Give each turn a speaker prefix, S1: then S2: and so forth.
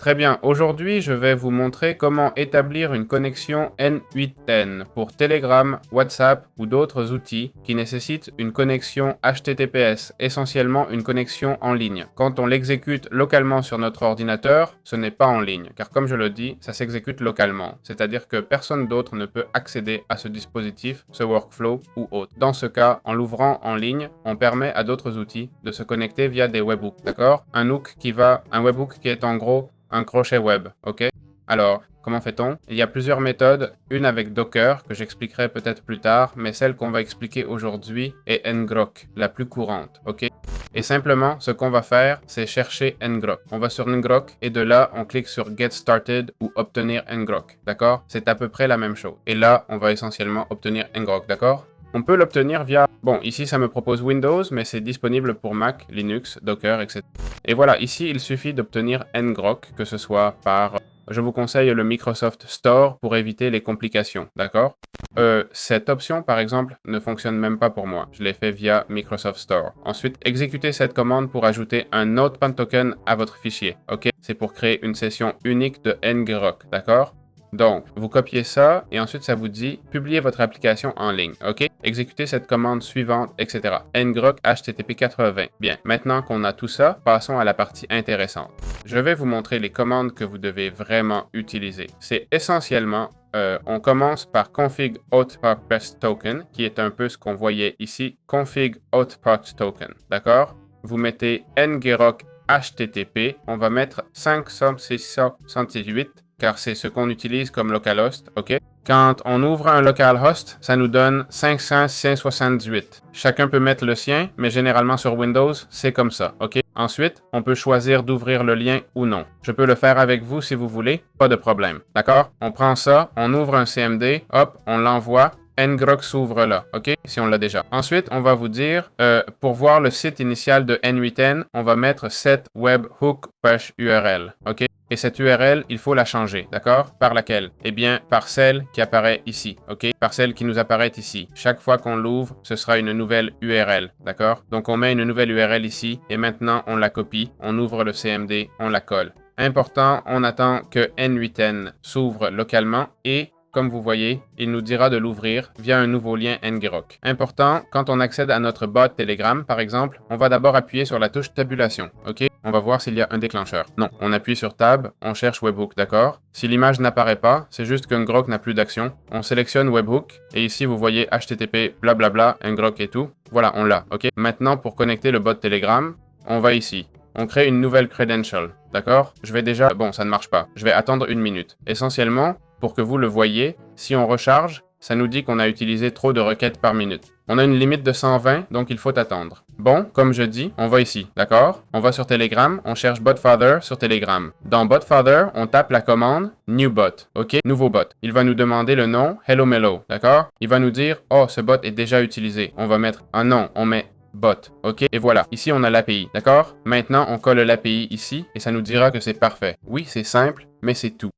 S1: Très bien, aujourd'hui je vais vous montrer comment établir une connexion N8N pour Telegram, WhatsApp ou d'autres outils qui nécessitent une connexion HTTPS, essentiellement une connexion en ligne. Quand on l'exécute localement sur notre ordinateur, ce n'est pas en ligne, car comme je le dis, ça s'exécute localement, c'est-à-dire que personne d'autre ne peut accéder à ce dispositif, ce workflow ou autre. Dans ce cas, en l'ouvrant en ligne, on permet à d'autres outils de se connecter via des webhooks, d'accord? Un webhook qui est en gros un crochet web, ok? Alors, comment fait-on? Il y a plusieurs méthodes, une avec Docker, que j'expliquerai peut-être plus tard, mais celle qu'on va expliquer aujourd'hui est ngrok, la plus courante, ok? Et simplement, ce qu'on va faire, c'est chercher ngrok. On va sur ngrok et de là, on clique sur Get Started ou Obtenir ngrok, d'accord? C'est à peu près la même chose. Et là, on va essentiellement obtenir ngrok, d'accord? On peut l'obtenir via... Bon, ici, ça me propose Windows, mais c'est disponible pour Mac, Linux, Docker, etc. Et voilà, ici, il suffit d'obtenir ngrok, que ce soit par... Je vous conseille le Microsoft Store pour éviter les complications, d'accord? Cette option, par exemple, ne fonctionne même pas pour moi. Je l'ai fait via Microsoft Store. Ensuite, exécutez cette commande pour ajouter un Notepad token à votre fichier, ok? C'est pour créer une session unique de ngrok, d'accord? Donc, vous copiez ça et ensuite ça vous dit « Publiez votre application en ligne ». OK? Exécutez cette commande suivante, etc. ngrok HTTP 80. Bien, maintenant qu'on a tout ça, passons à la partie intéressante. Je vais vous montrer les commandes que vous devez vraiment utiliser. C'est essentiellement, on commence par config auth token, qui est un peu ce qu'on voyait ici, config auth token, d'accord? Vous mettez ngrok HTTP, on va mettre 568 car c'est ce qu'on utilise comme localhost, ok? Quand on ouvre un localhost, ça nous donne 578. Chacun peut mettre le sien, mais généralement sur Windows, c'est comme ça, ok? Ensuite, on peut choisir d'ouvrir le lien ou non. Je peux le faire avec vous si vous voulez, pas de problème, d'accord? On prend ça, on ouvre un CMD, hop, on l'envoie, ngrok s'ouvre là, ok? Si on l'a déjà. Ensuite, on va vous dire, pour voir le site initial de N8N, on va mettre set webhook URL, ok? Et cette URL, il faut la changer, d'accord? Par laquelle? Eh bien, par celle qui apparaît ici, ok? Par celle qui nous apparaît ici. Chaque fois qu'on l'ouvre, ce sera une nouvelle URL, d'accord? Donc, on met une nouvelle URL ici, et maintenant, on la copie, on ouvre le CMD, on la colle. Important, on attend que N8N s'ouvre localement et comme vous voyez, il nous dira de l'ouvrir via un nouveau lien ngrok. Important, quand on accède à notre bot Telegram, par exemple, on va d'abord appuyer sur la touche tabulation, ok? On va voir s'il y a un déclencheur. Non, on appuie sur Tab, on cherche Webhook, d'accord? Si l'image n'apparaît pas, c'est juste que ngrok n'a plus d'action. On sélectionne Webhook, et ici vous voyez HTTP, blablabla, ngrok et tout. Voilà, on l'a, ok? Maintenant, pour connecter le bot Telegram, on va ici. On crée une nouvelle credential, d'accord? Je vais déjà... Bon, ça ne marche pas. Je vais attendre 1 minute. Essentiellement, pour que vous le voyez, si on recharge, ça nous dit qu'on a utilisé trop de requêtes par minute. On a une limite de 120, donc il faut attendre. Bon, comme je dis, on va ici, d'accord? On va sur Telegram, on cherche botfather sur Telegram. Dans botfather, on tape la commande new bot, ok? Nouveau bot. Il va nous demander le nom hello mello, d'accord? Il va nous dire, oh, ce bot est déjà utilisé. On va mettre un nom, on met bot, ok? Et voilà, ici on a l'API, d'accord? Maintenant, on colle l'API ici et ça nous dira que c'est parfait. Oui, c'est simple, mais c'est tout.